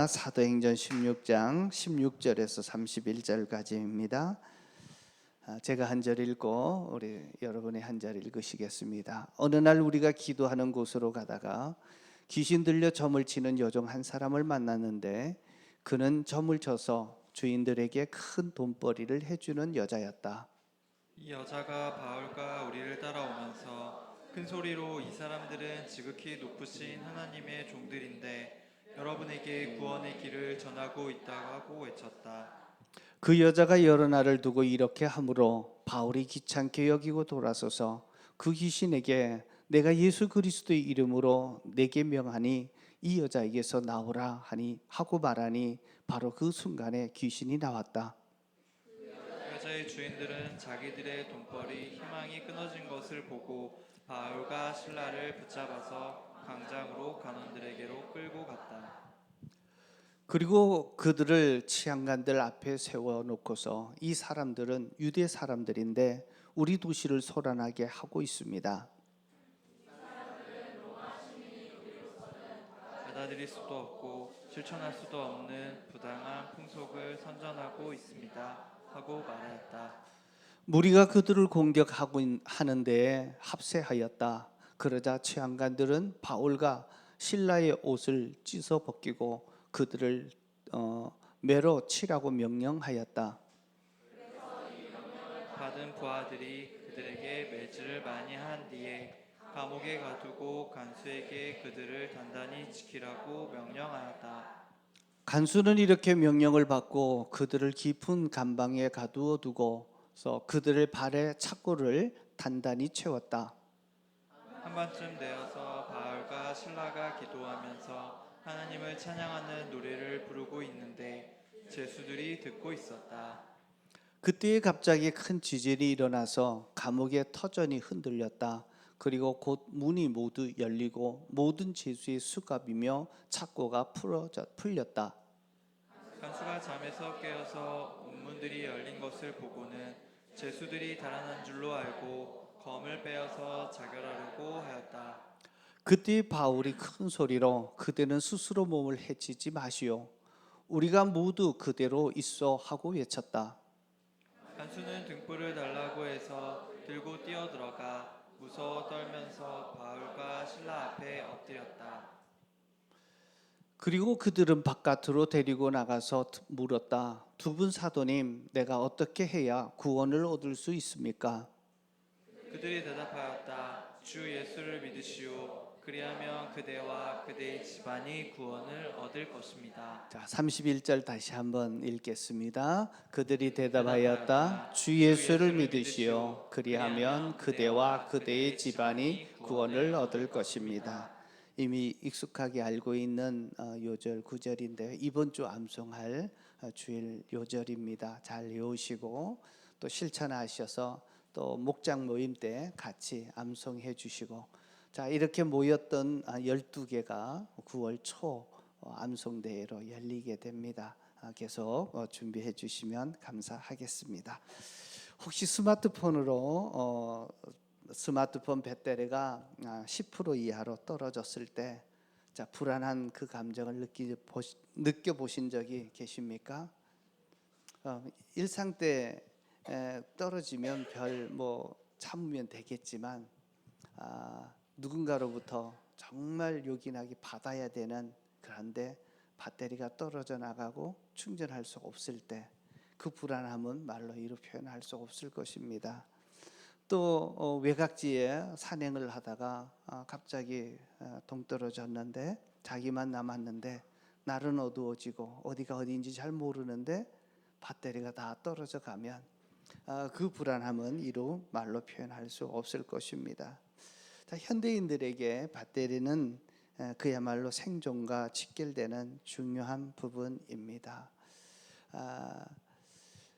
사도행전 16장 16절에서 31절까지입니다. 제가 한 절 읽고 우리 여러분이 한 절 읽으시겠습니다. 어느 날 우리가 기도하는 곳으로 가다가 귀신 들려 점을 치는 여종 한 사람을 만났는데 그는 점을 쳐서 주인들에게 큰 돈벌이를 해주는 여자였다. 이 여자가 바울과 우리를 따라오면서 큰 소리로 이 사람들은 지극히 높으신 하나님의 종들인데 여러분에게 구원의 길을 전하고 있다고 하고 외쳤다. 그 여자가 여러 날을 두고 이렇게 하므로 바울이 귀찮게 여기고 돌아서서 그 귀신에게 내가 예수 그리스도의 이름으로 내게 명하니 이 여자에게서 나오라 하고 말하니 바로 그 순간에 귀신이 나왔다. 여자의 주인들은 자기들의 돈벌이 희망이 끊어진 것을 보고 바울과 신라를 붙잡아서 광장으로 간원들에게로 끌고 갔다. 그리고 그들을 치안관들 앞에 세워놓고서 이 사람들은 유대 사람들인데 우리 도시를 소란하게 하고 있습니다. 받아들일 수도 없고 실천할 수도 없는 부당한 풍속을 선전하고 있습니다 하고 말하였다. 무리가 그들을 공격하고 하는데 합세하였다. 그러자 치안관들은 바울과 신라의 옷을 찢어 벗기고 그들을 매로 치라고 명령하였다. 받은 부하들이 그들에게 매질을 많이 한 뒤에 감옥에 가두고 간수에게 그들을 단단히 지키라고 명령하였다. 간수는 이렇게 명령을 받고 그들을 깊은 감방에 가두어 두고서 그들의 발에 착고를 단단히 채웠다. 한밤쯤 되어서 바울과 신라가 기도하면서 하나님을 찬양하는 노래를 부르고 있는데 제수들이 듣고 있었다. 그때 갑자기 큰 지진이 일어나서 감옥의 터전이 흔들렸다. 그리고 곧 문이 모두 열리고 모든 죄수의 수갑이며 착고가 풀렸다. 간수가 잠에서 깨어서 문들이 열린 것을 보고는 제수들이 달아난 줄로 알고 검을 빼어서 자결하려고 하였다. 그때 바울이 큰 소리로 그대는 스스로 몸을 해치지 마시오. 우리가 모두 그대로 있어 하고 외쳤다. 간수는 등불을 달라고 해서 들고 뛰어들어가 무서워 떨면서 바울과 신라 앞에 엎드렸다. 그리고 그들은 바깥으로 데리고 나가서 물었다. 두 분 사도님, 내가 어떻게 해야 구원을 얻을 수 있습니까? 그들이 대답하였다. 주 예수를 믿으시오. 그리하면 그대와 그대의 집안이 구원을 얻을 것입니다. 자, 31절 다시 한번 읽겠습니다. 그들이 대답하였다. 주 예수를 믿으시오. 그리하면 그대와 그대의 집안이 구원을 얻을 것입니다. 이미 익숙하게 알고 있는 요절 9절인데 이번 주 암송할 주일 요절입니다. 잘 외우시고 또 실천하셔서 또 목장 모임 때 같이 암송해 주시고, 자, 이렇게 모였던 12개가 9월 초 암송대회로 열리게 됩니다. 계속 준비해 주시면 감사하겠습니다. 혹시 스마트폰으로 스마트폰 배터리가 10% 이하로 떨어졌을 때 불안한 그 감정을 느껴보신 적이 계십니까? 일상 때 떨어지면 별 참으면 되겠지만 누군가로부터 정말 요긴하게 받아야 되는, 그런데 배터리가 떨어져 나가고 충전할 수 없을 때 그 불안함은 말로 이루 표현할 수 없을 것입니다. 또 외곽지에 산행을 하다가 갑자기 동떨어졌는데 자기만 남았는데 날은 어두워지고 어디가 어디인지 잘 모르는데 배터리가 다 떨어져 가면 그 불안함은 이루 말로 표현할 수 없을 것입니다. 자, 현대인들에게 배터리는 그야말로 생존과 직결되는 중요한 부분입니다.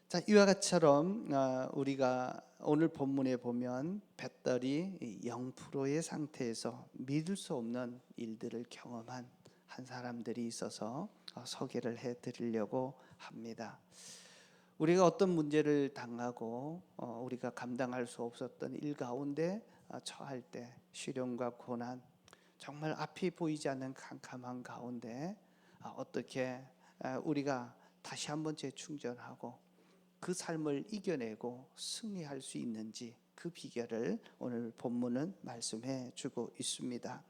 자, 이와 같이처럼 우리가 오늘 본문에 보면 배터리 0%의 상태에서 믿을 수 없는 일들을 경험한 한 사람들이 있어서 소개를 해드리려고 합니다. 우리가 어떤 문제를 당하고 우리가 감당할 수 없었던 일 가운데 처할 때 시련과 고난, 정말 앞이 보이지 않는 캄캄한 가운데 어떻게 우리가 다시 한번 재충전하고 그 삶을 이겨내고 승리할 수 있는지 그 비결을 오늘 본문은 말씀해 주고 있습니다.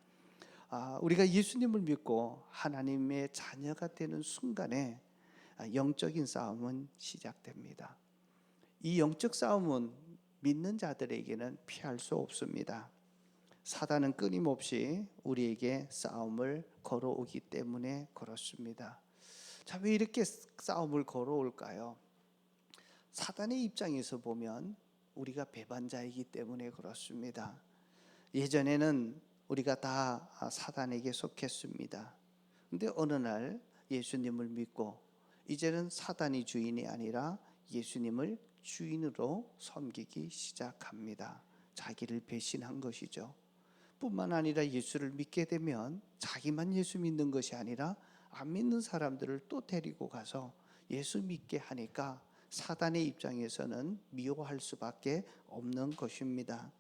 우리가 예수님을 믿고 하나님의 자녀가 되는 순간에 영적인 싸움은 시작됩니다. 이 영적 싸움은 믿는 자들에게는 피할 수 없습니다. 사단은 끊임없이 우리에게 싸움을 걸어오기 때문에 그렇습니다. 자, 왜 이렇게 싸움을 걸어올까요? 사단의 입장에서 보면 우리가 배반자이기 때문에 그렇습니다. 예전에는 우리가 다 사단에게 속했습니다. 근데 어느 날 예수님을 믿고 이제는 사단이 주인이 아니라 예수님을 주인으로 섬기기 시작합니다. 자기를 배신한 것이죠. 뿐만 아니라 예수를 믿게 되면 자기만 예수 믿는 것이 아니라 안 믿는 사람들을 또 데리고 가서 예수 믿게 하니까 사단의 입장에서는 미워할 수밖에 없는 것입니다.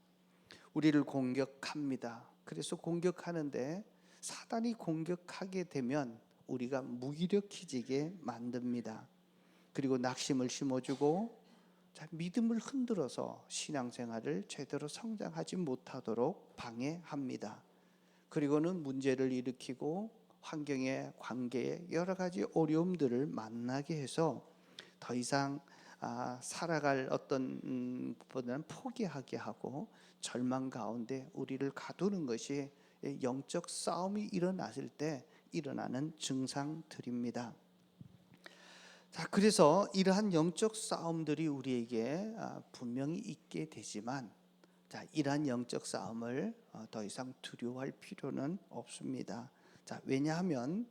우리를 공격합니다. 그래서 공격하는데 사단이 공격하게 되면 우리가 무기력해지게 만듭니다. 그리고 낙심을 심어주고 믿음을 흔들어서 신앙생활을 제대로 성장하지 못하도록 방해합니다. 그리고는 문제를 일으키고 환경에 관계에 여러 가지 어려움들을 만나게 해서 더 이상 살아갈 어떤 보다는 포기하게 하고 절망 가운데 우리를 가두는 것이 영적 싸움이 일어났을 때 일어나는 증상들입니다. 자, 그래서 이러한 영적 싸움들이 우리에게 분명히 있게 되지만 이러한 영적 싸움을 더 이상 두려워할 필요는 없습니다. 왜냐하면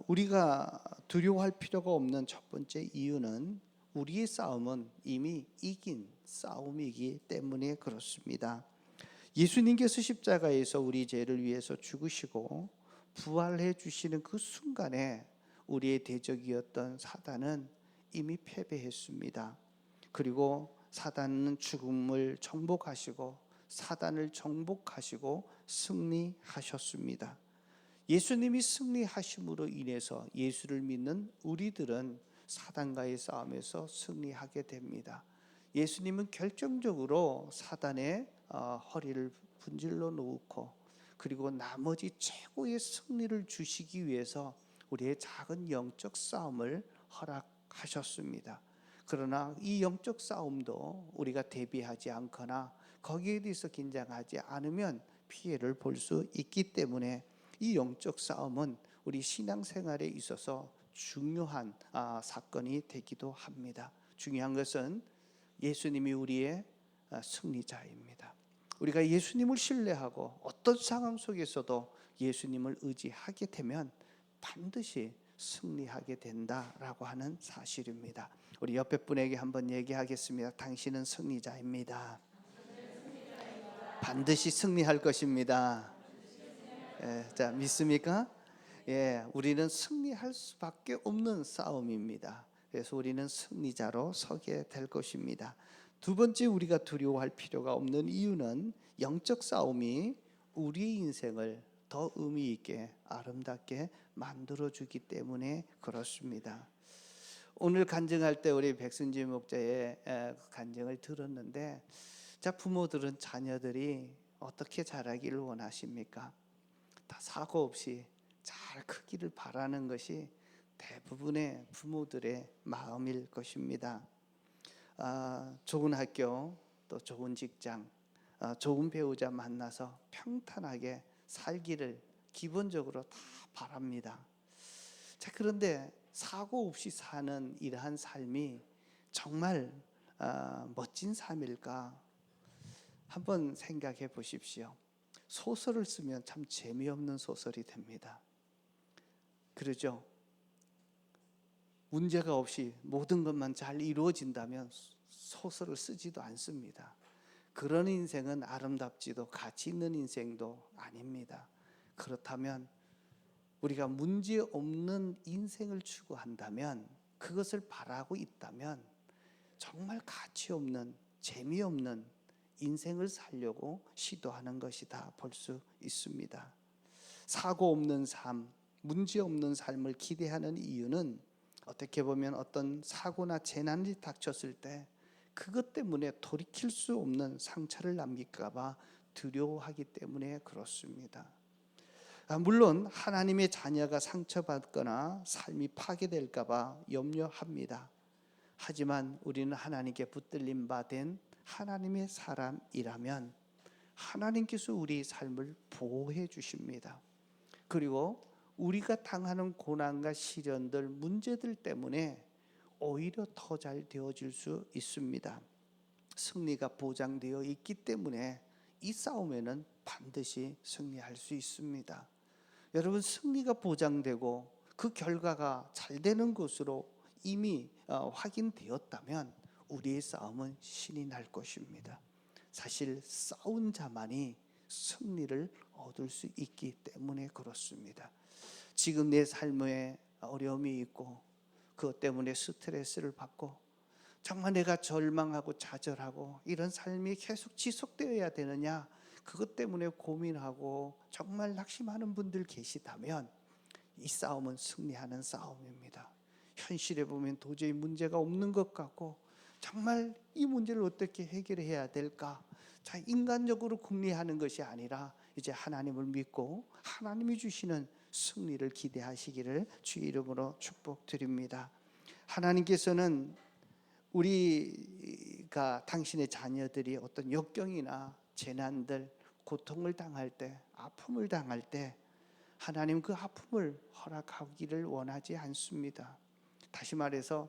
우리가 두려워할 필요가 없는 첫 번째 이유는 우리의 싸움은 이미 이긴 싸움이기 때문에 그렇습니다. 예수님께서 십자가에서 우리 죄를 위해서 죽으시고 부활해 주시는 그 순간에 우리의 대적이었던 사단은 이미 패배했습니다. 그리고 사단은 죽음을 정복하시고 사단을 정복하시고 승리하셨습니다. 예수님이 승리하심으로 인해서 예수를 믿는 우리들은 사단과의 싸움에서 승리하게 됩니다. 예수님은 결정적으로 사단의 허리를 분질러 놓고 그리고 나머지 최고의 승리를 주시기 위해서 우리의 작은 영적 싸움을 허락하셨습니다. 그러나 이 영적 싸움도 우리가 대비하지 않거나 거기에 대해서 긴장하지 않으면 피해를 볼 수 있기 때문에 이 영적 싸움은 우리 신앙생활에 있어서 중요한 사건이 되기도 합니다. 중요한 것은 예수님이 우리의 승리자입니다. 우리가 예수님을 신뢰하고 어떤 상황 속에서도 예수님을 의지하게 되면 반드시 승리하게 된다라고 하는 사실입니다. 우리 옆에 분에게 한번 얘기하겠습니다. 당신은 승리자입니다. 반드시 승리할 것입니다. 자, 믿습니까? 우리는 승리할 수밖에 없는 싸움입니다. 그래서 우리는 승리자로 서게 될 것입니다. 두 번째 우리가 두려워할 필요가 없는 이유는 영적 싸움이 우리의 인생을 더 의미 있게 아름답게 만들어주기 때문에 그렇습니다. 오늘 간증할 때 우리 백순지 목자의 간증을 들었는데 부모들은 자녀들이 어떻게 자라기를 원하십니까? 다 사고 없이 잘 크기를 바라는 것이 대부분의 부모들의 마음일 것입니다. 좋은 학교, 또 좋은 직장, 좋은 배우자 만나서 평탄하게 살기를 기본적으로 다 바랍니다. 그런데 사고 없이 사는 이러한 삶이 정말 멋진 삶일까? 한번 생각해 보십시오. 소설을 쓰면 참 재미없는 소설이 됩니다. 그러죠? 문제가 없이 모든 것만 잘 이루어진다면 소설을 쓰지도 않습니다. 그런 인생은 아름답지도 가치 있는 인생도 아닙니다. 그렇다면 우리가 문제 없는 인생을 추구한다면, 그것을 바라고 있다면 정말 가치 없는, 재미없는 인생을 살려고 시도하는 것이다 볼 수 있습니다. 사고 없는 삶, 문제 없는 삶을 기대하는 이유는 어떻게 보면 어떤 사고나 재난이 닥쳤을 때 그것 때문에 돌이킬 수 없는 상처를 남길까 봐 두려워하기 때문에 그렇습니다. 물론 하나님의 자녀가 상처받거나 삶이 파괴될까 봐 염려합니다. 하지만 우리는 하나님께 붙들림 바 된 하나님의 사람이라면 하나님께서 우리 삶을 보호해 주십니다. 그리고 우리가 당하는 고난과 시련들, 문제들 때문에 오히려 더 잘 되어질 수 있습니다. 승리가 보장되어 있기 때문에 이 싸움에는 반드시 승리할 수 있습니다. 여러분, 승리가 보장되고 그 결과가 잘 되는 것으로 이미 확인되었다면 우리의 싸움은 신이 날 것입니다. 사실 싸운 자만이 승리를 얻을 수 있기 때문에 그렇습니다. 지금 내 삶에 어려움이 있고 그것 때문에 스트레스를 받고 정말 내가 절망하고 좌절하고 이런 삶이 계속 지속되어야 되느냐, 그것 때문에 고민하고 정말 낙심하는 분들 계시다면 이 싸움은 승리하는 싸움입니다. 현실에 보면 도저히 문제가 없는 것 같고 정말 이 문제를 어떻게 해결해야 될까? 자, 인간적으로 궁리하는 것이 아니라 이제 하나님을 믿고 하나님이 주시는 승리를 기대하시기를 주의 이름으로 축복드립니다. 하나님께서는 우리가 당신의 자녀들이 어떤 역경이나 재난들, 고통을 당할 때, 아픔을 당할 때 하나님 그 아픔을 허락하기를 원하지 않습니다. 다시 말해서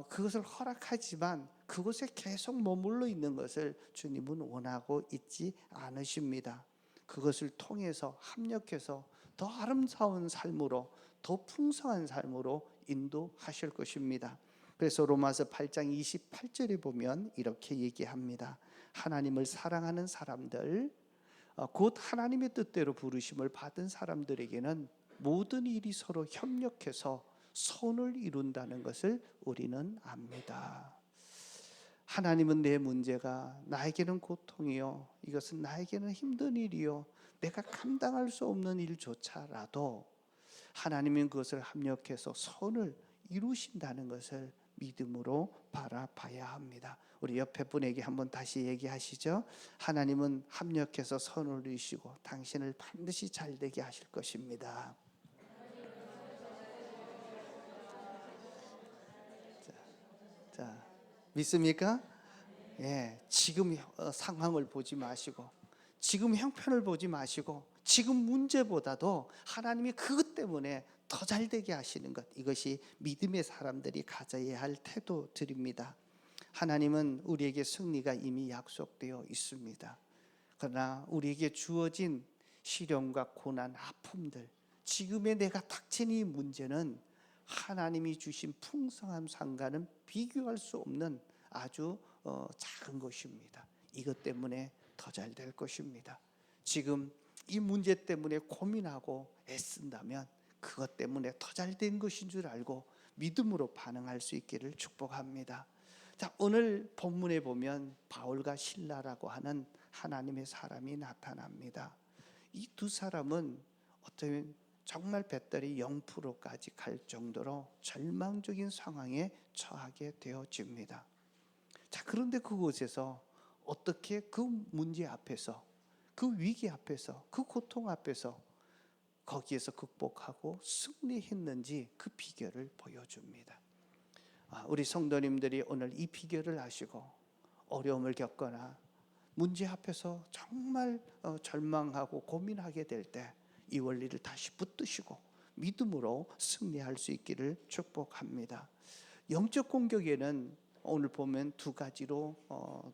그것을 허락하지만 그곳에 계속 머물러 있는 것을 주님은 원하고 있지 않으십니다. 그것을 통해서 합력해서 더 아름다운 삶으로, 더 풍성한 삶으로 인도하실 것입니다. 그래서 로마서 8장 28절에 보면 이렇게 얘기합니다. 하나님을 사랑하는 사람들, 곧 하나님의 뜻대로 부르심을 받은 사람들에게는 모든 일이 서로 협력해서 선을 이룬다는 것을 우리는 압니다. 하나님은 내 문제가 나에게는 고통이요, 이것은 나에게는 힘든 일이요, 내가 감당할 수 없는 일조차라도 하나님은 그것을 합력해서 선을 이루신다는 것을 믿음으로 바라봐야 합니다. 우리 옆에 분에게 한번 다시 얘기하시죠. 하나님은 합력해서 선을 이루시고 당신을 반드시 잘되게 하실 것입니다. 자, 믿습니까? 예, 지금 상황을 보지 마시고, 지금 형편을 보지 마시고, 지금 문제보다도 하나님이 그것 때문에 더 잘되게 하시는 것, 이것이 믿음의 사람들이 가져야 할 태도들입니다. 하나님은 우리에게 승리가 이미 약속되어 있습니다. 그러나 우리에게 주어진 시련과 고난, 아픔들, 지금의 내가 닥친 이 문제는 하나님이 주신 풍성한 상과는 비교할 수 없는 아주 작은 것입니다. 이것 때문에 더 잘 될 것입니다. 지금 이 문제 때문에 고민하고 애쓴다면 그것 때문에 더 잘 된 것인 줄 알고 믿음으로 반응할 수 있기를 축복합니다. 자, 오늘 본문에 보면 바울과 실라라고 하는 하나님의 사람이 나타납니다. 이 두 사람은 어쩌면 정말 배터리 0%까지 갈 정도로 절망적인 상황에 처하게 되어집니다. 자, 그런데 그곳에서 어떻게 그 문제 앞에서, 그 위기 앞에서, 그 고통 앞에서 거기에서 극복하고 승리했는지 그 비결을 보여줍니다. 우리 성도님들이 오늘 이 비결을 아시고 어려움을 겪거나 문제 앞에서 정말 절망하고 고민하게 될 때 이 원리를 다시 붙드시고 믿음으로 승리할 수 있기를 축복합니다. 영적 공격에는 오늘 보면 두 가지로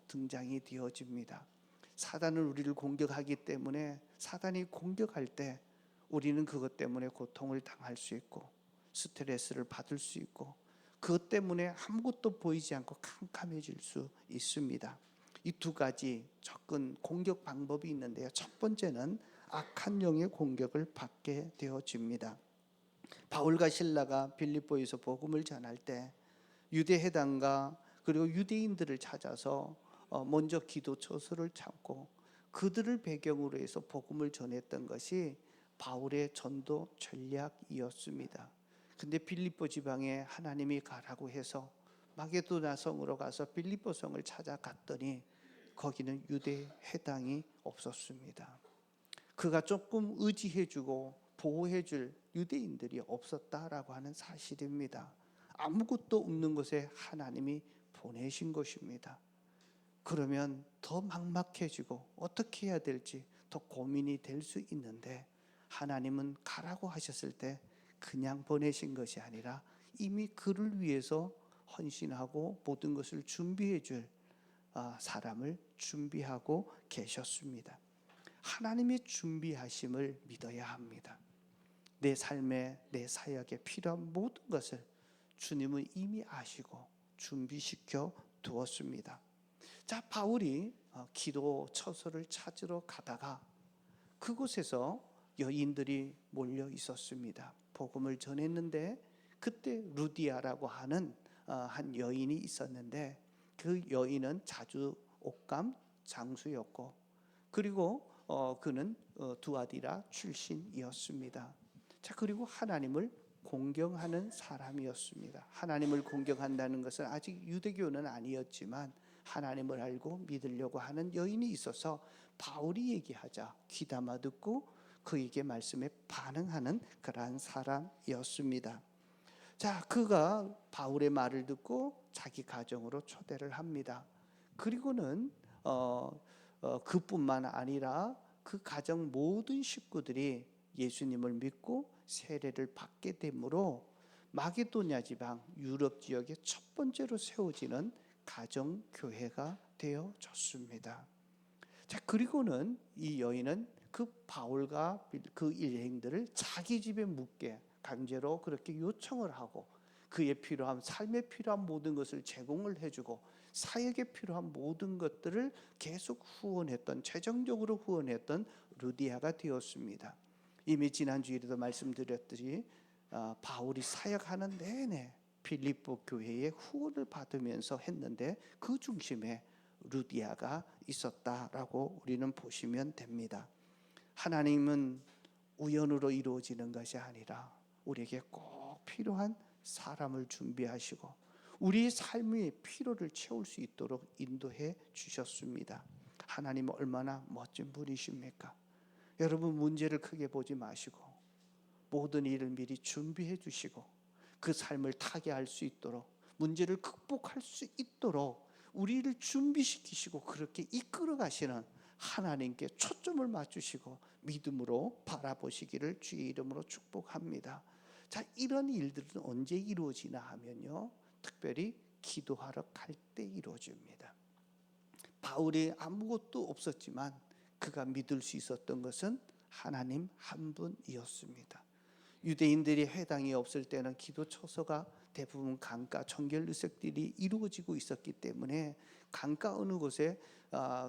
등장이 되어집니다. 사단은 우리를 공격하기 때문에 사단이 공격할 때 우리는 그것 때문에 고통을 당할 수 있고 스트레스를 받을 수 있고 그것 때문에 아무것도 보이지 않고 캄캄해질 수 있습니다. 이 두 가지 접근 공격 방법이 있는데요. 첫 번째는 악한 영의 공격을 받게 되어집니다. 바울과 실라가 빌립보에서 복음을 전할 때 유대 회당과 그리고 유대인들을 찾아서 먼저 기도 처소를 찾고 그들을 배경으로 해서 복음을 전했던 것이 바울의 전도 전략이었습니다. 근데 빌립보 지방에 하나님이 가라고 해서 마게도나 성으로 가서 빌립보 성을 찾아갔더니 거기는 유대 회당이 없었습니다. 그가 조금 의지해주고 보호해줄 유대인들이 없었다라고 하는 사실입니다. 아무것도 없는 곳에 하나님이 보내신 것입니다. 그러면 더 막막해지고 어떻게 해야 될지 더 고민이 될 수 있는데, 하나님은 가라고 하셨을 때 그냥 보내신 것이 아니라 이미 그를 위해서 헌신하고 모든 것을 준비해 줄 사람을 준비하고 계셨습니다. 하나님의 준비하심을 믿어야 합니다. 내 삶에, 내 사역에 필요한 모든 것을 주님은 이미 아시고 준비시켜 두었습니다. 자, 바울이 기도 처소를 찾으러 가다가 그곳에서 여인들이 몰려 있었습니다. 복음을 전했는데 그때 루디아라고 하는 한 여인이 있었는데, 그 여인은 자주 옥감 장수였고, 그리고 그는 두아디라 출신이었습니다. 자, 그리고 하나님을 공경하는 사람이었습니다. 하나님을 공경한다는 것은 아직 유대교는 아니었지만 하나님을 알고 믿으려고 하는 여인이 있어서 바울이 얘기하자 귀담아 듣고 그에게 말씀에 반응하는 그러한 사람이었습니다. 자, 그가 바울의 말을 듣고 자기 가정으로 초대를 합니다. 그리고는 그뿐만 아니라 그 가정 모든 식구들이 예수님을 믿고 세례를 받게 되므로 마게도냐 지방 유럽 지역의 첫 번째로 세워지는 가정 교회가 되어졌습니다. 자, 그리고는 이 여인은 그 바울과 그 일행들을 자기 집에 묵게 강제로 그렇게 요청을 하고, 그의 필요한, 삶에 필요한 모든 것을 제공을 해주고 사역에 필요한 모든 것들을 계속 후원했던, 재정적으로 후원했던 루디아가 되었습니다. 이미 지난주에도 말씀드렸듯이 바울이 사역하는 내내 빌립보 교회의 후원을 받으면서 했는데 그 중심에 루디아가 있었다라고 우리는 보시면 됩니다. 하나님은 우연으로 이루어지는 것이 아니라 우리에게 꼭 필요한 사람을 준비하시고 우리의 삶의 필요를 채울 수 있도록 인도해 주셨습니다. 하나님은 얼마나 멋진 분이십니까? 여러분, 문제를 크게 보지 마시고 모든 일을 미리 준비해 주시고 그 삶을 타개할 수 있도록, 문제를 극복할 수 있도록 우리를 준비시키시고 그렇게 이끌어 가시는 하나님께 초점을 맞추시고 믿음으로 바라보시기를 주의 이름으로 축복합니다. 자, 이런 일들은 언제 이루어지나 하면요, 특별히 기도하러 갈 때 이루어집니다. 바울이 아무것도 없었지만 그가 믿을 수 있었던 것은 하나님 한 분이었습니다. 유대인들이 회당이 없을 때는 기도 처소가 대부분 강가 정결의식들이 이루어지고 있었기 때문에 강가 어느 곳에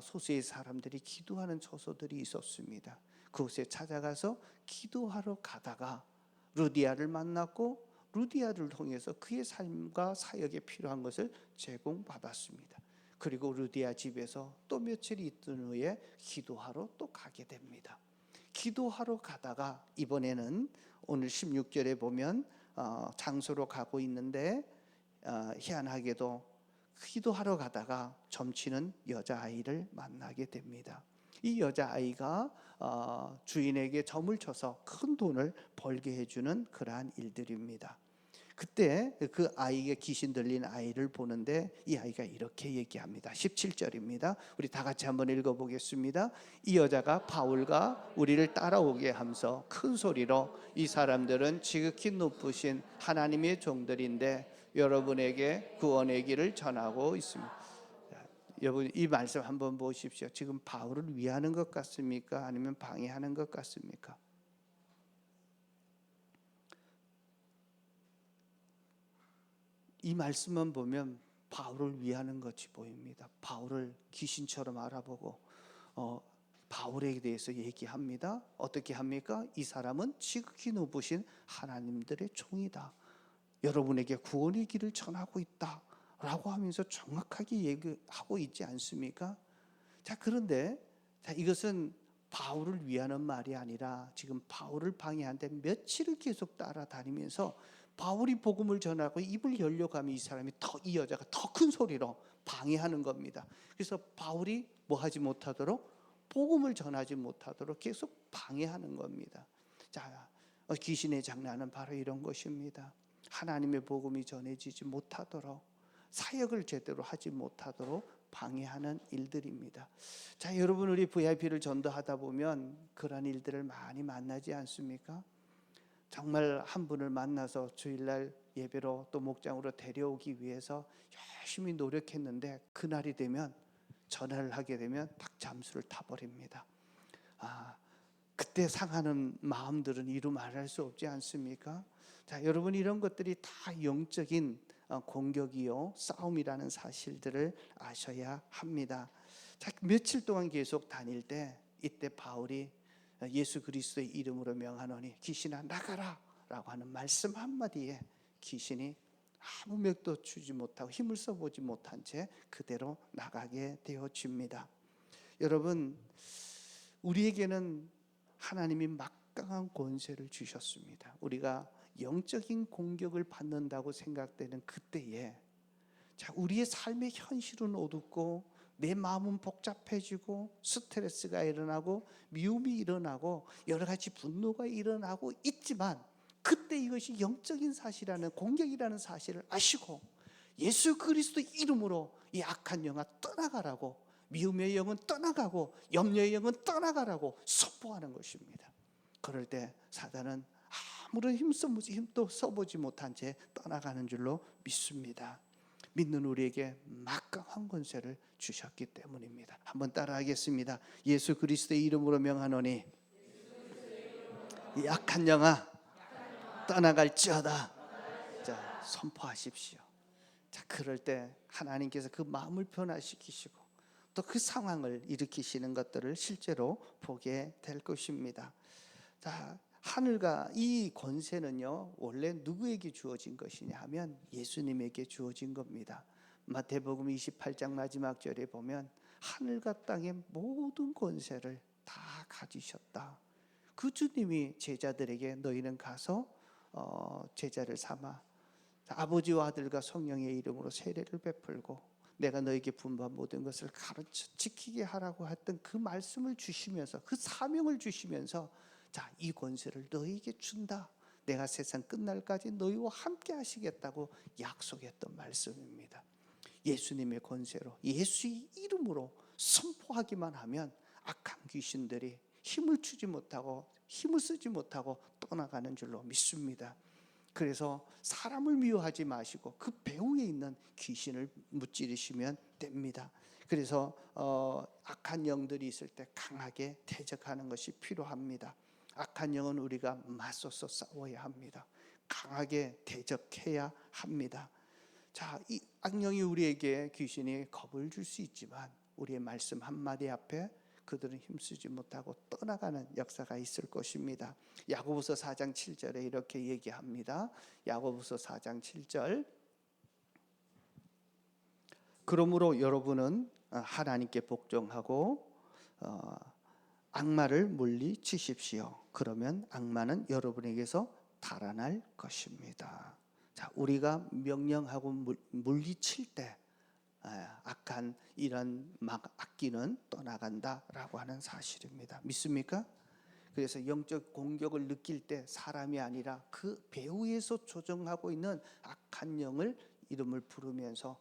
소수의 사람들이 기도하는 처소들이 있었습니다. 그곳에 찾아가서 기도하러 가다가 루디아를 만났고 루디아를 통해서 그의 삶과 사역에 필요한 것을 제공받았습니다. 그리고 루디아 집에서 또 며칠이 있던 후에 기도하러 또 가게 됩니다. 기도하러 가다가 이번에는 오늘 16절에 보면 장소로 가고 있는데 희한하게도 기도하러 가다가 점치는 여자아이를 만나게 됩니다. 이 여자아이가 주인에게 점을 쳐서 큰 돈을 벌게 해주는 그러한 일들입니다. 그때 그 아이에게 귀신 들린 아이를 보는데 이 아이가 이렇게 얘기합니다. 17절입니다. 우리 다 같이 한번 읽어보겠습니다. 이 여자가 바울과 우리를 따라오게 하면서 큰 소리로 이 사람들은 지극히 높으신 하나님의 종들인데 여러분에게 구원의 길을 전하고 있습니다. 여러분, 이 말씀 한번 보십시오. 지금 바울을 위하는 것 같습니까? 아니면 방해하는 것 같습니까? 이 말씀만 보면 바울을 위하는 것이 보입니다. 바울을 귀신처럼 알아보고 바울에 대해서 얘기합니다. 어떻게 합니까? 이 사람은 지극히 높으신 하나님들의 종이다. 여러분에게 구원의 길을 전하고 있다 라고 하면서 정확하게 얘기하고 있지 않습니까? 자, 그런데 이것은 바울을 위하는 말이 아니라 지금 바울을 방해하는데 며칠을 계속 따라다니면서 바울이 복음을 전하고 입을 열려고 하면 이 여자가 더 큰 소리로 방해하는 겁니다. 그래서 바울이 뭐 하지 못하도록, 복음을 전하지 못하도록 계속 방해하는 겁니다. 자, 귀신의 장난은 바로 이런 것입니다. 하나님의 복음이 전해지지 못하도록, 사역을 제대로 하지 못하도록 방해하는 일들입니다. 자, 여러분, 우리 VIP를 전도하다 보면 그런 일들을 많이 만나지 않습니까? 정말 한 분을 만나서 주일날 예배로 또 목장으로 데려오기 위해서 열심히 노력했는데 그날이 되면, 전화를 하게 되면 딱 잠수를 타버립니다. 그때 상하는 마음들은 이루 말할 수 없지 않습니까? 자, 여러분, 이런 것들이 다 영적인 공격이요, 싸움이라는 사실들을 아셔야 합니다. 자, 며칠 동안 계속 다닐 때 이때 바울이 예수 그리스도의 이름으로 명하노니 귀신아 나가라 라고 하는 말씀 한마디에 귀신이 아무 맥도 주지 못하고 힘을 써보지 못한 채 그대로 나가게 되어집니다. 여러분, 우리에게는 하나님이 막강한 권세를 주셨습니다. 우리가 영적인 공격을 받는다고 생각되는 그때에, 자, 우리의 삶의 현실은 어둡고 내 마음은 복잡해지고 스트레스가 일어나고 미움이 일어나고 여러 가지 분노가 일어나고 있지만, 그때 이것이 영적인 사실이라는, 공격이라는 사실을 아시고 예수 그리스도 이름으로 이 악한 영아 떠나가라고, 미움의 영은 떠나가고 염려의 영은 떠나가라고 선포하는 것입니다. 그럴 때 사단은 아무런 힘도 써보지 못한 채 떠나가는 줄로 믿습니다. 믿는 우리에게 막강한 권세를 주셨기 때문입니다. 한번 따라하겠습니다. 예수 그리스도의 이름으로 명하노니 이 악한 영아 떠나갈지어다. 자, 선포하십시오. 자, 그럴 때 하나님께서 그 마음을 변화시키시고 또 그 상황을 일으키시는 것들을 실제로 보게 될 것입니다. 자, 하늘과 이 권세는요, 원래 누구에게 주어진 것이냐 하면 예수님에게 주어진 겁니다. 마태복음 28장 마지막 절에 보면 하늘과 땅의 모든 권세를 다 가지셨다. 그 주님이 제자들에게 너희는 가서 제자를 삼아 아버지와 아들과 성령의 이름으로 세례를 베풀고 내가 너에게 분부한 모든 것을 가르쳐 지키게 하라고 했던 그 말씀을 주시면서, 그 사명을 주시면서, 자, 이 권세를 너희에게 준다. 내가 세상 끝날까지 너희와 함께 하시겠다고 약속했던 말씀입니다. 예수님의 권세로, 예수의 이름으로 선포하기만 하면 악한 귀신들이 힘을 주지 못하고 힘을 쓰지 못하고 떠나가는 줄로 믿습니다. 그래서 사람을 미워하지 마시고 그 배후에 있는 귀신을 무찌르시면 됩니다. 그래서 악한 영들이 있을 때 강하게 대적하는 것이 필요합니다. 악한 영은 우리가 맞서서 싸워야 합니다. 강하게 대적해야 합니다. 자, 이 악령이 우리에게, 귀신이 겁을 줄 수 있지만 우리의 말씀 한마디 앞에 그들은 힘쓰지 못하고 떠나가는 역사가 있을 것입니다. 야고보서 4장 7절에 이렇게 얘기합니다. 야고보서 4장 7절. 그러므로 여러분은 하나님께 복종하고 악마를 물리치십시오. 그러면 악마는 여러분에게서 달아날 것입니다. 자, 우리가 명령하고 물리칠 때 악한 이런 악기는 떠나간다라고 하는 사실입니다. 믿습니까? 그래서 영적 공격을 느낄 때 사람이 아니라 그 배후에서 조정하고 있는 악한 영을 이름을 부르면서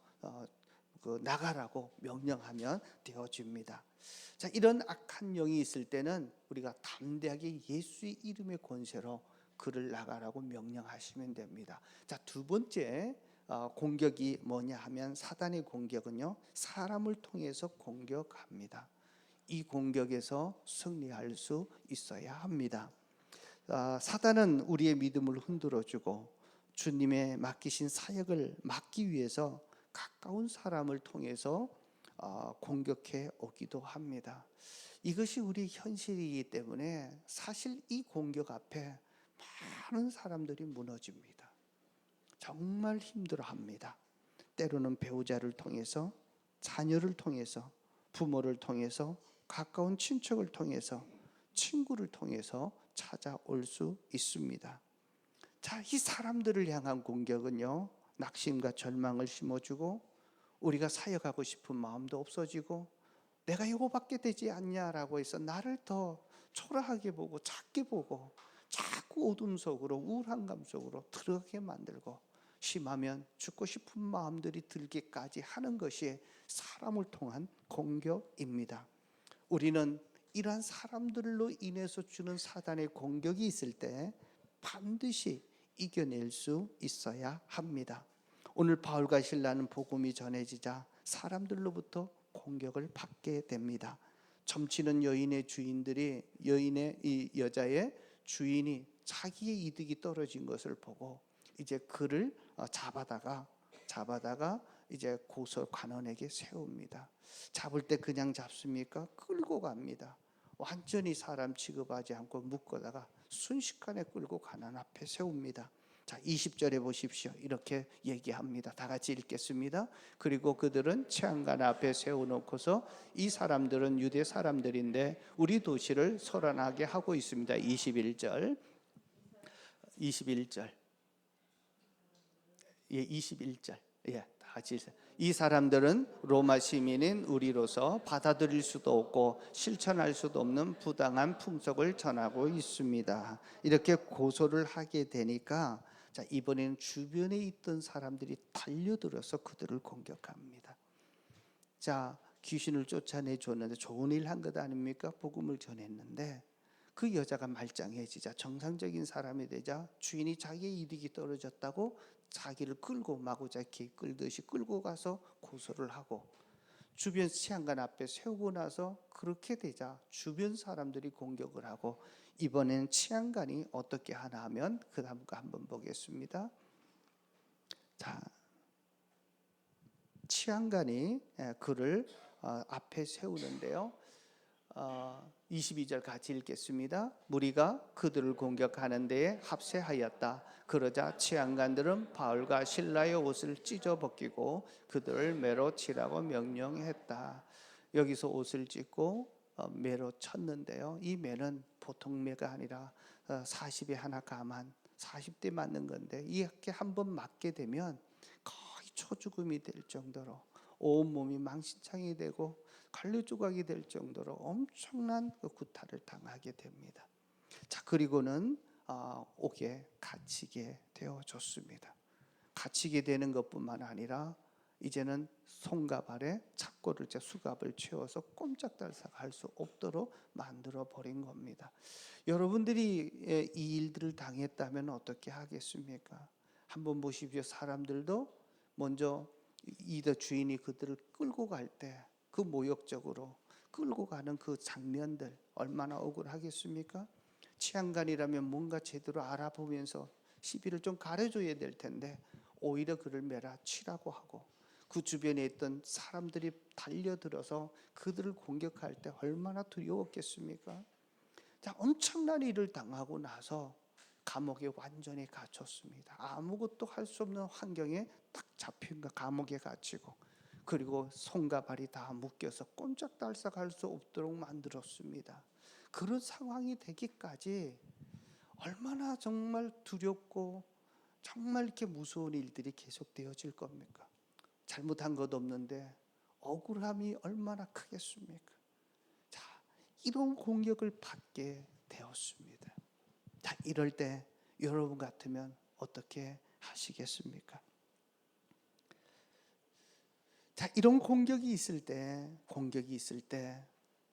나가라고 명령하면 되어집니다. 자, 이런 악한 영이 있을 때는 우리가 담대하게 예수의 이름의 권세로 그를 나가라고 명령하시면 됩니다. 자, 두 번째 공격이 뭐냐 하면, 사단의 공격은요, 사람을 통해서 공격합니다. 이 공격에서 승리할 수 있어야 합니다. 사단은 우리의 믿음을 흔들어주고 주님의 맡기신 사역을 막기 위해서 가까운 사람을 통해서 공격해 오기도 합니다. 이것이 우리 현실이기 때문에 사실 이 공격 앞에 많은 사람들이 무너집니다. 정말 힘들어합니다. 때로는 배우자를 통해서, 자녀를 통해서, 부모를 통해서, 가까운 친척을 통해서 친구를 통해서 찾아올 수 있습니다. 자, 이 사람들을 향한 공격은요, 낙심과 절망을 심어주고 우리가 사역하고 싶은 마음도 없어지고 내가 이거밖에 되지 않냐라고 해서 나를 더 초라하게 보고 작게 보고 자꾸 어둠 속으로 우울한 감 속으로 들어가게 만들고 심하면 죽고 싶은 마음들이 들기까지 하는 것이 사람을 통한 공격입니다. 우리는 이러한 사람들로 인해서 주는 사단의 공격이 있을 때 반드시 이겨낼 수 있어야 합니다. 오늘 바울과 실라는 복음이 전해지자 사람들로부터 공격을 받게 됩니다. 점치는 여인의 주인들이 이 여자의 주인이 자기의 이득이 떨어진 것을 보고 이제 그를 잡아다가 이제 고소 관원에게 세웁니다. 잡을 때 그냥 잡습니까? 끌고 갑니다. 완전히 사람 취급하지 않고 묶어다가 순식간에 끌고 관원 앞에 세웁니다. 자, 20절에 보십시오. 이렇게 얘기합니다. 다 같이 읽겠습니다. 그리고 그들은 채안관 앞에 세워놓고서 이 사람들은 유대 사람들인데 우리 도시를 소란하게 하고 있습니다. 21절. 예, 21절. 예, 다 같이 읽으세요. 이 사람들은 로마 시민인 우리로서 받아들일 수도 없고 실천할 수도 없는 부당한 풍속을 전하고 있습니다. 이렇게 고소를 하게 되니까 자, 이번에는 주변에 있던 사람들이 달려들어서 그들을 공격합니다. 자, 귀신을 쫓아내 줬는데 좋은 일 한 것 아닙니까? 복음을 전했는데 그 여자가 말짱해지자 정상적인 사람이 되자 주인이 자기의 이득이 떨어졌다고 자기를 끌고 마구잡이 끌듯이 끌고 가서 고소를 하고 주변 치안관 앞에 세우고 나서 그렇게 되자 주변 사람들이 공격을 하고 이번엔 치안관이 어떻게 하나 하면 그 다음 거 한번 보겠습니다. 자, 치안관이 그를 앞에 세우는데요. 22절 같이 읽겠습니다. 무리가 그들을 공격하는 데에 합세하였다. 그러자 치안관들은 바울과 실라의 옷을 찢어 벗기고 그들을 매로 치라고 명령했다. 여기서 옷을 찢고 매로 쳤는데요. 이 매는 보통 매가 아니라 40에 하나 감한 40대 맞는 건데 이렇게 한번 맞게 되면 거의 초죽음이 될 정도로 온몸이 망신창이 되고 갈려 조각이 될 정도로 엄청난 그 구타를 당하게 됩니다. 자, 그리고는 옥에 갇히게 되어졌습니다. 갇히게 되는 것뿐만 아니라 이제는 손과 발에 착고를 수갑을 채워서 꼼짝달싹 할 수 없도록 만들어 버린 겁니다. 여러분들이 이 일들을 당했다면 어떻게 하겠습니까? 한번 보십시오. 사람들도 먼저 이더 주인이 그들을 끌고 갈 때 그 모욕적으로 끌고 가는 그 장면들 얼마나 억울하겠습니까? 치안관이라면 뭔가 제대로 알아보면서 시비를 좀 가려줘야 될 텐데 오히려 그를 매라 치라고 하고 그 주변에 있던 사람들이 달려들어서 그들을 공격할 때 얼마나 두려웠겠습니까? 자, 엄청난 일을 당하고 나서 감옥에 완전히 갇혔습니다. 아무것도 할 수 없는 환경에 딱 잡힌 거 감옥에 갇히고 그리고 손과 발이 다 묶여서 꼼짝달싹 할 수 없도록 만들었습니다. 그런 상황이 되기까지 얼마나 정말 두렵고 정말 이렇게 무서운 일들이 계속되어질 겁니까? 잘못한 것 없는데 억울함이 얼마나 크겠습니까? 자, 이런 공격을 받게 되었습니다. 자, 이럴 때 여러분 같으면 어떻게 하시겠습니까? 자, 이런 공격이 있을 때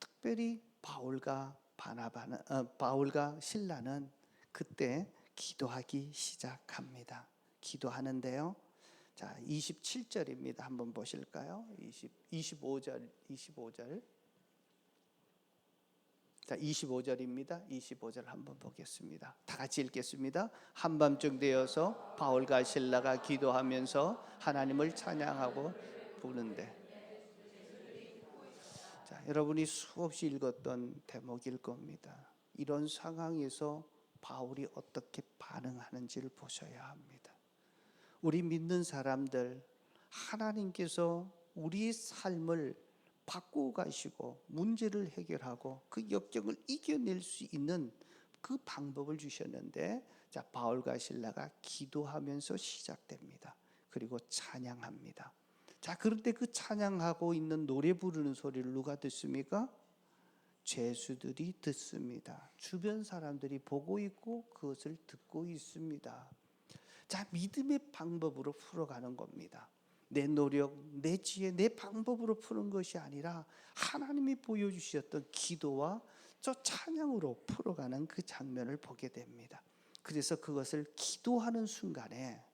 특별히 바울과 실라는 그때 기도하기 시작합니다. 기도하는데요. 자, 27절입니다. 한번 보실까요? 25절. 자, 25절입니다. 25절 한번 보겠습니다. 다 같이 읽겠습니다. 한밤중 되어서 바울과 실라가 기도하면서 하나님을 찬양하고 부르는데, 자, 여러분이 수없이 읽었던 대목일 겁니다. 이런 상황에서 바울이 어떻게 반응하는지를 보셔야 합니다. 우리 믿는 사람들, 하나님께서 우리 삶을 바꾸어 가시고 문제를 해결하고 그 역경을 이겨낼 수 있는 그 방법을 주셨는데, 자, 바울과 실라가 기도하면서 시작됩니다. 그리고 찬양합니다. 자, 그런데 그 찬양하고 있는 노래 부르는 소리를 누가 듣습니까? 죄수들이 듣습니다. 주변 사람들이 보고 있고 그것을 듣고 있습니다. 자, 믿음의 방법으로 풀어가는 겁니다. 내 노력, 내 지혜, 내 방법으로 푸는 것이 아니라 하나님이 보여주셨던 기도와 저 찬양으로 풀어가는 그 장면을 보게 됩니다. 그래서 그것을 기도하는 순간에,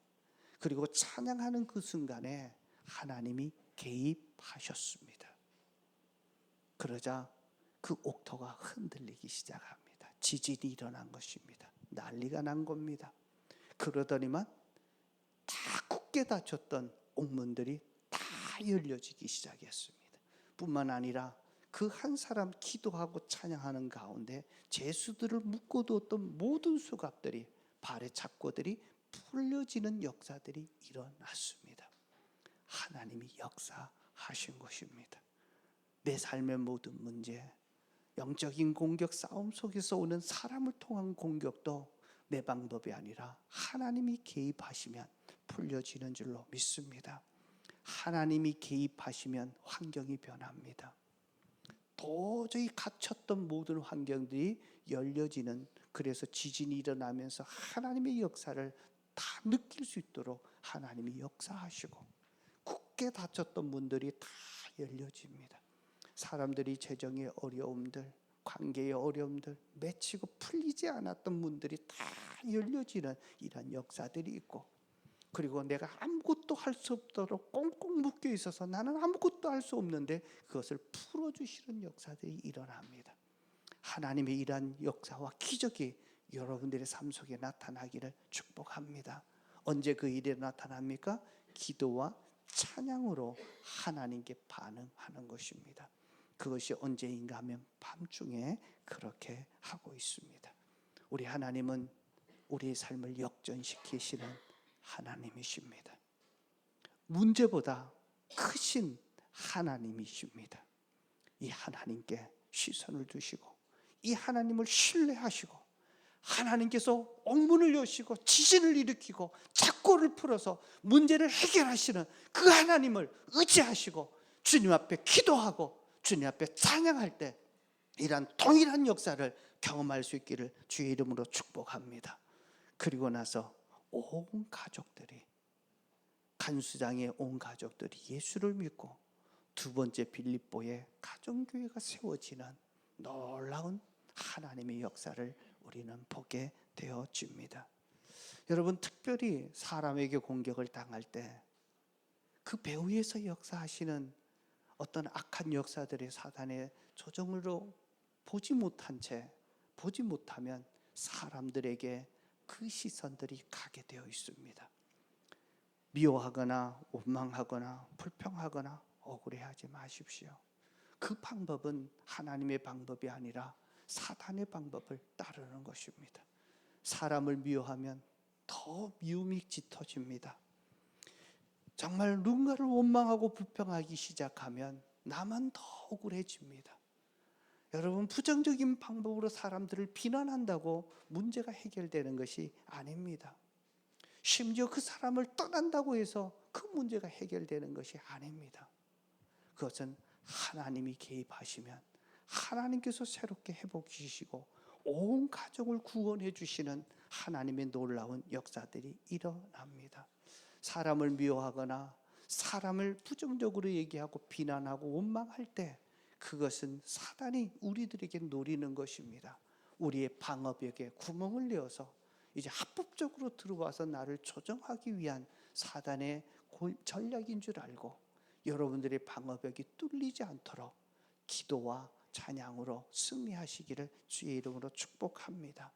그리고 찬양하는 그 순간에 하나님이 개입하셨습니다. 그러자 그 옥토가 흔들리기 시작합니다. 지진이 일어난 것입니다. 난리가 난 겁니다. 그러더니만 다 굳게 닫혔던 옥문들이 다 열려지기 시작했습니다. 뿐만 아니라 그 한 사람 기도하고 찬양하는 가운데 제수들을 묶어두었던 모든 수갑들이, 발의 잡고들이 풀려지는 역사들이 일어났습니다. 하나님이 역사하신 것입니다. 내 삶의 모든 문제, 영적인 공격, 싸움 속에서 오는 사람을 통한 공격도 내 방법이 아니라 하나님이 개입하시면 풀려지는 줄로 믿습니다. 하나님이 개입하시면 환경이 변합니다. 도저히 갇혔던 모든 환경들이 열려지는, 그래서 지진이 일어나면서 하나님의 역사를 다 느낄 수 있도록 하나님이 역사하시고, 굳게 닫혔던 문들이 다 열려집니다. 사람들이 재정의 어려움들, 관계의 어려움들, 맺히고 풀리지 않았던 문들이 다 열려지는 이런 역사들이 있고, 그리고 내가 아무것도 할 수 없도록 꽁꽁 묶여 있어서 나는 아무것도 할 수 없는데 그것을 풀어주시는 역사들이 일어납니다. 하나님의 이러한 역사와 기적이 여러분들의 삶 속에 나타나기를 축복합니다. 언제 그 일이 나타납니까? 기도와 찬양으로 하나님께 반응하는 것입니다. 그것이 언제인가 하면 밤중에 그렇게 하고 있습니다. 우리 하나님은 우리의 삶을 역전시키시는 하나님이십니다. 문제보다 크신 하나님이십니다. 이 하나님께 시선을 두시고, 이 하나님을 신뢰하시고, 하나님께서 옥문을 여시고 지진을 일으키고 착고를 풀어서 문제를 해결하시는 그 하나님을 의지하시고 주님 앞에 기도하고 주님 앞에 찬양할 때 이러한 동일한 역사를 경험할 수 있기를 주의 이름으로 축복합니다. 그리고 나서 온 가족들이, 간수장의 온 가족들이 예수를 믿고 두 번째 빌립보의 가정교회가 세워지는 놀라운 하나님의 역사를 우리는 보게 되어집니다. 여러분, 특별히 사람에게 공격을 당할 때 그 배후에서 역사하시는 어떤 악한 역사들의 사단의 조정으로 보지 못하면 사람들에게 그 시선들이 가게 되어 있습니다. 미워하거나 원망하거나 불평하거나 억울해하지 마십시오. 그 방법은 하나님의 방법이 아니라 사단의 방법을 따르는 것입니다. 사람을 미워하면 더 미움이 짙어집니다. 정말 누군가를 원망하고 불평하기 시작하면 나만 더 억울해집니다. 여러분, 부정적인 방법으로 사람들을 비난한다고 문제가 해결되는 것이 아닙니다. 심지어 그 사람을 떠난다고 해서 그 문제가 해결되는 것이 아닙니다. 그것은 하나님이 개입하시면 하나님께서 새롭게 회복시키시고 온 가족을 구원해 주시는 하나님의 놀라운 역사들이 일어납니다. 사람을 미워하거나 사람을 부정적으로 얘기하고 비난하고 원망할 때 그것은 사단이 우리들에게 노리는 것입니다. 우리의 방어벽에 구멍을 내어서 이제 합법적으로 들어와서 나를 조정하기 위한 사단의 전략인 줄 알고 여러분들의 방어벽이 뚫리지 않도록 기도와 찬양으로 승리하시기를 주의 이름으로 축복합니다.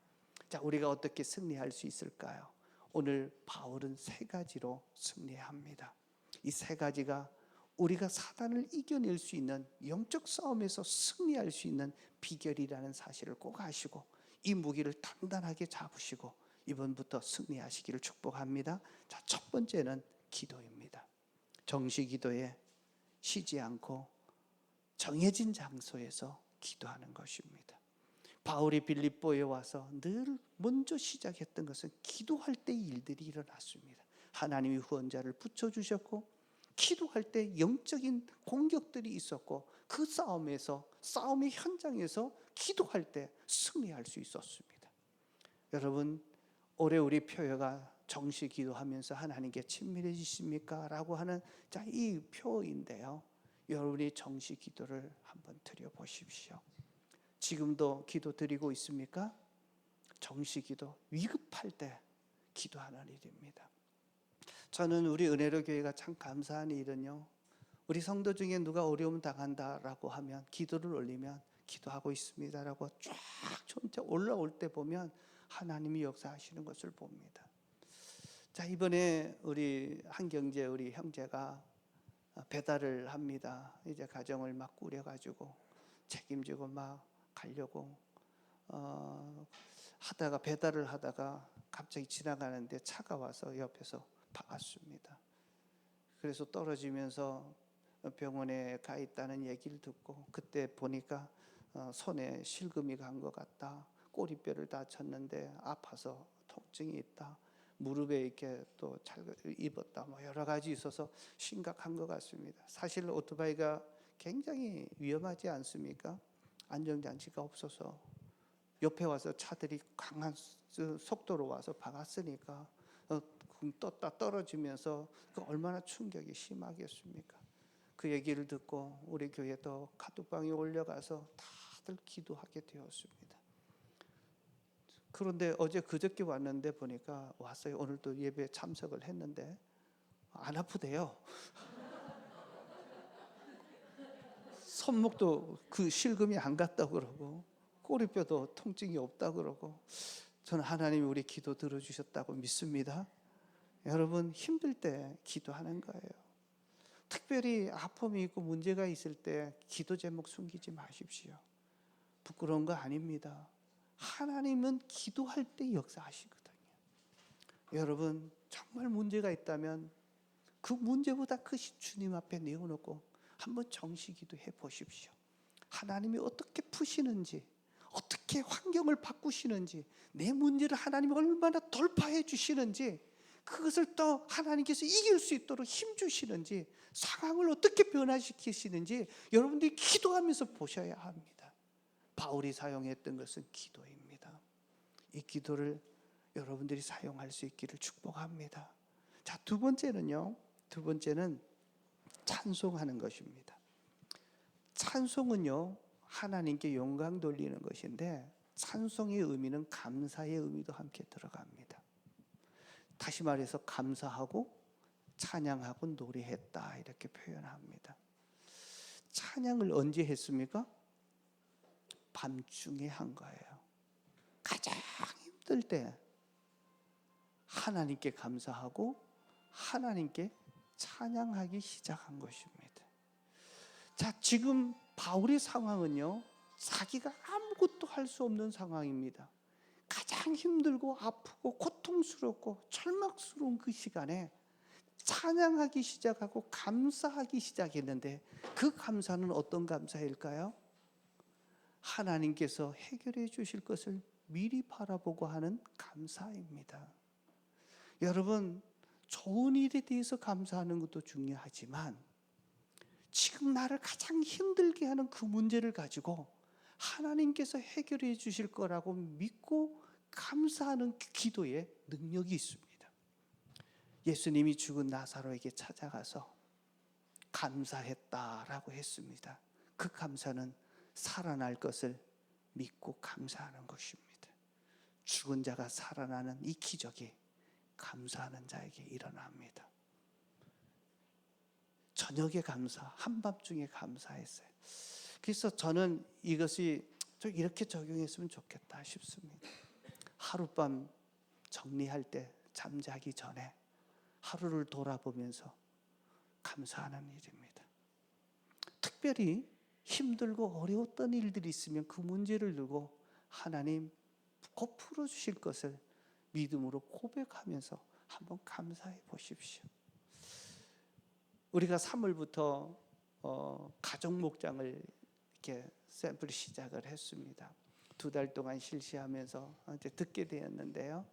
자, 우리가 어떻게 승리할 수 있을까요? 오늘 바울은 세 가지로 승리합니다. 이 세 가지가 우리가 사단을 이겨낼 수 있는, 영적 싸움에서 승리할 수 있는 비결이라는 사실을 꼭 아시고 이 무기를 단단하게 잡으시고 이번부터 승리하시기를 축복합니다. 자, 첫 번째는 기도입니다. 정시 기도에 쉬지 않고 정해진 장소에서 기도하는 것입니다. 바울이 빌립보에 와서 늘 먼저 시작했던 것은 기도할 때 일들이 일어났습니다. 하나님이 후원자를 붙여주셨고, 기도할 때 영적인 공격들이 있었고, 그 싸움의 현장에서 기도할 때 승리할 수 있었습니다. 여러분, 올해 우리 표어가 정시 기도하면서 하나님께 친밀해지십니까? 라고 하는 이 표인데요, 여러분이 정시 기도를 한번 드려보십시오. 지금도 기도 드리고 있습니까? 정시 기도, 위급할 때 기도하는 일입니다. 저는 우리 은혜로 교회가 참 감사한 일은요, 우리 성도 중에 누가 어려움 당한다라고 하면, 기도를 올리면 기도하고 있습니다라고 쫙 전체 올라올 때 보면 하나님이 역사하시는 것을 봅니다. 자, 이번에 우리 한경재 우리 형제가 배달을 합니다. 이제 가정을 막 꾸려가지고 책임지고 막 가려고 하다가, 배달을 하다가 갑자기 지나가는데 차가 와서 옆에서 박았습니다. 그래서 떨어지면서 병원에 가 있다는 얘기를 듣고, 그때 보니까 손에 실금이 간 것 같다, 꼬리뼈를 다쳤는데 아파서 통증이 있다, 무릎에 이렇게 또 잘 입었다, 뭐 여러 가지 있어서 심각한 것 같습니다. 사실 오토바이가 굉장히 위험하지 않습니까? 안전장치가 없어서 옆에 와서 차들이 강한 속도로 와서 박았으니까 떴다 떨어지면서 얼마나 충격이 심하겠습니까? 그 얘기를 듣고 우리 교회도 카톡방에 올려가서 다들 기도하게 되었습니다. 그런데 어제 그저께 왔는데 보니까 왔어요. 오늘 또 예배 참석을 했는데 안 아프대요. 손목도 그 실금이 안 갔다고 그러고, 꼬리뼈도 통증이 없다고 그러고, 저는 하나님이 우리 기도 들어주셨다고 믿습니다. 여러분, 힘들 때 기도하는 거예요. 특별히 아픔이 있고 문제가 있을 때 기도 제목 숨기지 마십시오. 부끄러운 거 아닙니다. 하나님은 기도할 때 역사하시거든요. 여러분, 정말 문제가 있다면 그 문제보다 크신 주님 앞에 내어놓고 한번 정시 기도해 보십시오. 하나님이 어떻게 푸시는지, 어떻게 환경을 바꾸시는지, 내 문제를 하나님이 얼마나 돌파해 주시는지, 그것을 또 하나님께서 이길 수 있도록 힘 주시는지, 상황을 어떻게 변화시키시는지 여러분들이 기도하면서 보셔야 합니다. 바울이 사용했던 것은 기도입니다. 이 기도를 여러분들이 사용할 수 있기를 축복합니다. 자, 두 번째는 찬송하는 것입니다. 찬송은요, 하나님께 영광 돌리는 것인데, 찬송의 의미는 감사의 의미도 함께 들어갑니다. 다시 말해서 감사하고 찬양하고 노래했다, 이렇게 표현합니다. 찬양을 언제 했습니까? 밤중에 한 거예요. 가장 힘들 때 하나님께 감사하고 하나님께 찬양하기 시작한 것입니다. 자, 지금 바울의 상황은요, 자기가 아무것도 할 수 없는 상황입니다. 가장 힘들고 아프고 고통스럽고 절망스러운 그 시간에 찬양하기 시작하고 감사하기 시작했는데, 그 감사는 어떤 감사일까요? 하나님께서 해결해 주실 것을 미리 바라보고 하는 감사입니다. 여러분, 좋은 일에 대해서 감사하는 것도 중요하지만, 지금 나를 가장 힘들게 하는 그 문제를 가지고 하나님께서 해결해 주실 거라고 믿고 감사하는 기도에 능력이 있습니다. 예수님이 죽은 나사로에게 찾아가서 감사했다라고 했습니다. 그 감사는 살아날 것을 믿고 감사하는 것입니다. 죽은 자가 살아나는 이 기적이 감사하는 자에게 일어납니다. 저녁에 감사, 한밤중에 감사했어요. 그래서 저는 이것이 좀 이렇게 적용했으면 좋겠다 싶습니다. 하룻밤 정리할 때, 잠자기 전에 하루를 돌아보면서 감사하는 일입니다. 특별히 힘들고 어려웠던 일들이 있으면 그 문제를 두고 하나님 곧 풀어주실 것을 믿음으로 고백하면서 한번 감사해 보십시오. 우리가 3월부터 가족 목장을 이렇게 샘플 시작을 했습니다. 2달 동안 실시하면서 이제 듣게 되었는데요.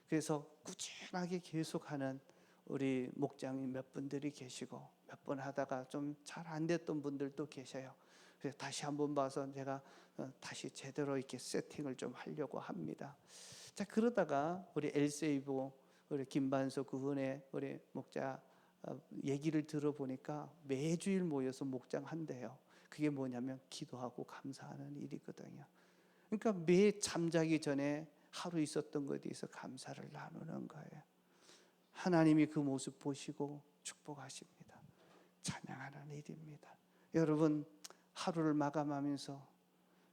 그래서 꾸준하게 계속하는 우리 목장이 몇 분들이 계시고, 몇 번 하다가 좀 잘 안 됐던 분들도 계셔요. 그래서 다시 한번 봐서 제가 다시 제대로 이렇게 세팅을 좀 하려고 합니다. 자, 그러다가 우리 엘세이브 우리 김반석 그분의 우리 목자 얘기를 들어보니까 매주일 모여서 목장한대요. 그게 뭐냐면 기도하고 감사하는 일이거든요. 그러니까 매 잠자기 전에 하루 있었던 것에 대해서 감사를 나누는 거예요. 하나님이 그 모습 보시고 축복하십니다. 찬양하는 일입니다. 여러분, 하루를 마감하면서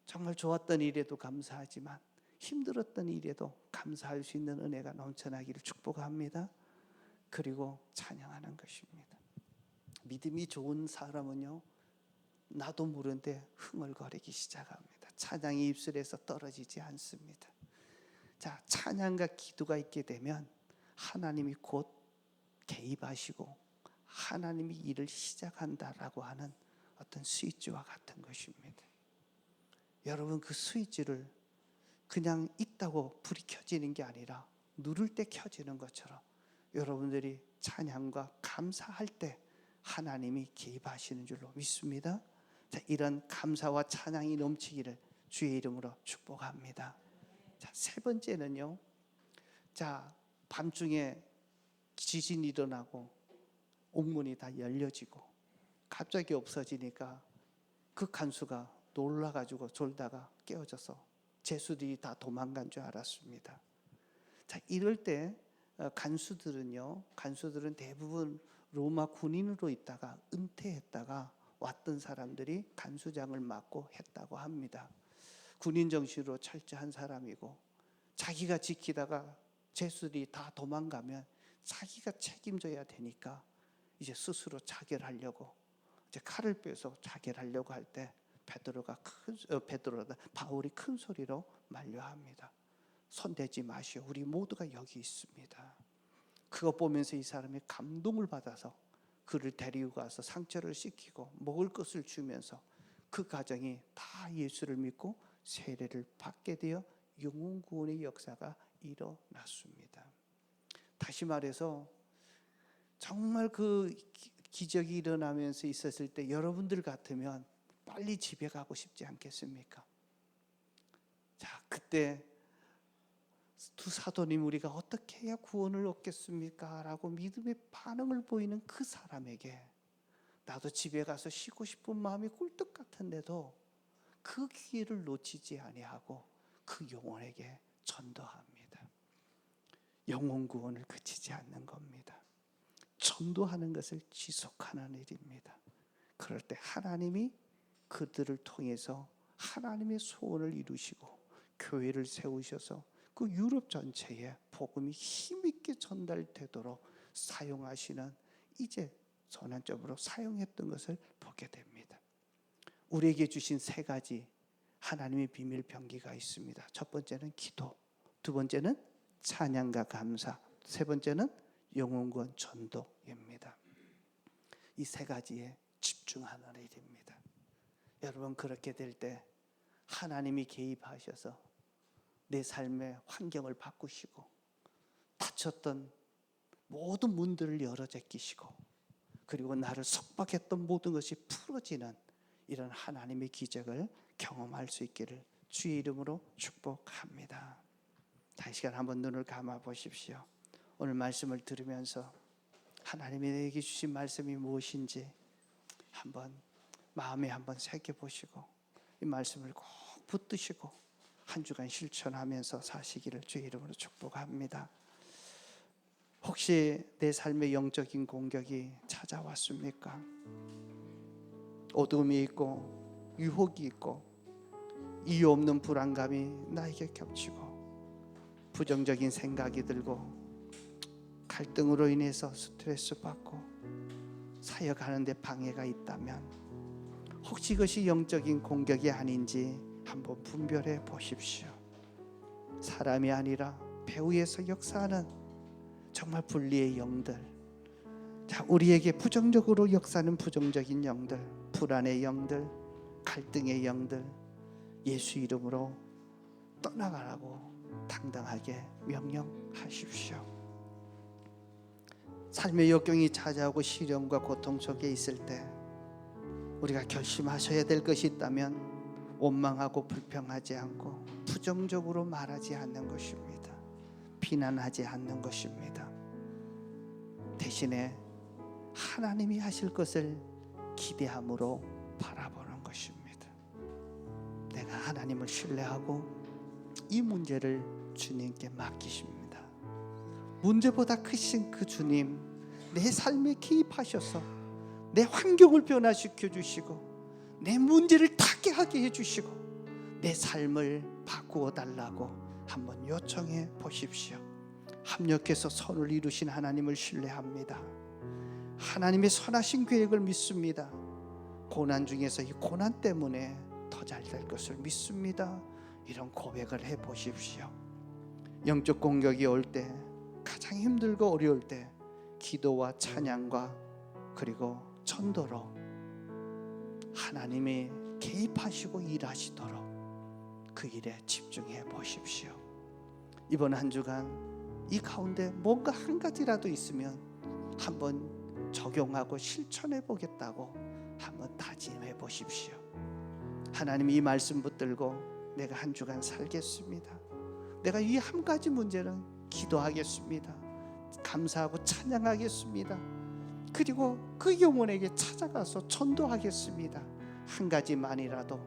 정말 좋았던 일에도 감사하지만 힘들었던 일에도 감사할 수 있는 은혜가 넘쳐나기를 축복합니다. 그리고 찬양하는 것입니다. 믿음이 좋은 사람은요, 나도 모르는데 흥얼거리기 시작합니다. 찬양이 입술에서 떨어지지 않습니다. 자, 찬양과 기도가 있게 되면 하나님이 곧 개입하시고 하나님이 일을 시작한다라고 하는 어떤 스위치와 같은 것입니다. 여러분, 그 스위치를 그냥 있다고 불이 켜지는 게 아니라 누를 때 켜지는 것처럼 여러분들이 찬양과 감사할 때 하나님이 개입하시는 줄로 믿습니다. 자, 이런 감사와 찬양이 넘치기를 주의 이름으로 축복합니다. 자, 세 번째는요. 자, 밤중에 지진이 일어나고 옥문이 다 열려지고 갑자기 없어지니까 그 간수가 놀라가지고 졸다가 깨어져서 제수들이 다 도망간 줄 알았습니다. 자, 이럴 때 간수들은 대부분 로마 군인으로 있다가 은퇴했다가 왔던 사람들이 간수장을 맡고 했다고 합니다. 군인 정신으로 철저한 사람이고, 자기가 지키다가 제수들이 다 도망가면 자기가 책임져야 되니까 이제 스스로 자결하려고 이제 칼을 빼서 자결하려고 할 때 바울이 큰 소리로 만류합니다. 손대지 마시오. 우리 모두가 여기 있습니다. 그거 보면서 이 사람이 감동을 받아서 그를 데리고 가서 상처를 씻기고 먹을 것을 주면서 그 가정이 다 예수를 믿고 세례를 받게 되어 영혼 구원의 역사가 일어났습니다. 다시 말해서 정말 그 기적이 일어나면서 있었을 때 여러분들 같으면 빨리 집에 가고 싶지 않겠습니까? 자, 그때 두 사도님 우리가 어떻게 해야 구원을 얻겠습니까? 라고 믿음의 반응을 보이는 그 사람에게 나도 집에 가서 쉬고 싶은 마음이 꿀떡 같은데도 그 기회를 놓치지 아니하고 그 영혼에게 전도합니다. 영혼 구원을 그치지 않는 겁니다. 전도하는 것을 지속하는 일입니다. 그럴 때 하나님이 그들을 통해서 하나님의 소원을 이루시고 교회를 세우셔서 그 유럽 전체에 복음이 힘있게 전달되도록 사용하시는, 이제 전환점으로 사용했던 것을 보게 됩니다. 우리에게 주신 세 가지 하나님의 비밀 병기가 있습니다. 첫 번째는 기도, 두 번째는 찬양과 감사, 세 번째는 영혼구원 전도입니다. 이 세 가지에 집중하는 일입니다. 여러분, 그렇게 될 때 하나님이 개입하셔서 내 삶의 환경을 바꾸시고 닫혔던 모든 문들을 열어 제끼시고 그리고 나를 속박했던 모든 것이 풀어지는 이런 하나님의 기적을 경험할 수 있기를 주의 이름으로 축복합니다. 자, 이 시간 한번 눈을 감아 보십시오. 오늘 말씀을 들으면서 하나님이 내게 주신 말씀이 무엇인지 한번 마음에 한번 새겨보시고 이 말씀을 꼭 붙드시고 한 주간 실천하면서 사시기를 주의 이름으로 축복합니다. 혹시 내 삶의 영적인 공격이 찾아왔습니까? 어둠이 있고 유혹이 있고 이유 없는 불안감이 나에게 겹치고 부정적인 생각이 들고 갈등으로 인해서 스트레스 받고 사역하는 데 방해가 있다면 혹시 이것이 영적인 공격이 아닌지 한번 분별해 보십시오. 사람이 아니라 배후에서 역사하는 정말 불리의 영들, 자, 우리에게 부정적으로 역사하는 부정적인 영들, 불안의 영들, 갈등의 영들 예수 이름으로 떠나가라고 당당하게 명령하십시오. 삶의 역경이 찾아오고 시련과 고통 속에 있을 때 우리가 결심하셔야 될 것이 있다면 원망하고 불평하지 않고 부정적으로 말하지 않는 것입니다. 비난하지 않는 것입니다. 대신에 하나님이 하실 것을 기대함으로 바라보는 것입니다. 내가 하나님을 신뢰하고 이 문제를 주님께 맡기십니다. 문제보다 크신 그 주님, 내 삶에 개입하셔서 내 환경을 변화시켜 주시고 내 문제를 닿게 하게 해주시고 내 삶을 바꾸어 달라고 한번 요청해 보십시오. 합력해서 선을 이루신 하나님을 신뢰합니다. 하나님의 선하신 계획을 믿습니다. 고난 중에서 이 고난 때문에 더 잘 될 것을 믿습니다. 이런 고백을 해 보십시오. 영적 공격이 올 때, 가장 힘들고 어려울 때 기도와 찬양과 그리고 전도로 하나님이 개입하시고 일하시도록 그 일에 집중해 보십시오. 이번 한 주간 이 가운데 뭔가 한 가지라도 있으면 한번 적용하고 실천해 보겠다고 한번 다짐해 보십시오. 하나님, 이 말씀 붙들고 내가 한 주간 살겠습니다. 내가 이 한 가지 문제는 기도하겠습니다. 감사하고 찬양하겠습니다. 그리고 그 영혼에게 찾아가서 전도하겠습니다. 한 가지만이라도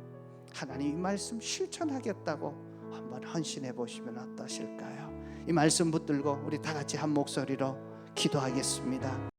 하나님 이 말씀 실천하겠다고 한번 헌신해 보시면 어떠실까요? 이 말씀 붙들고 우리 다 같이 한 목소리로 기도하겠습니다.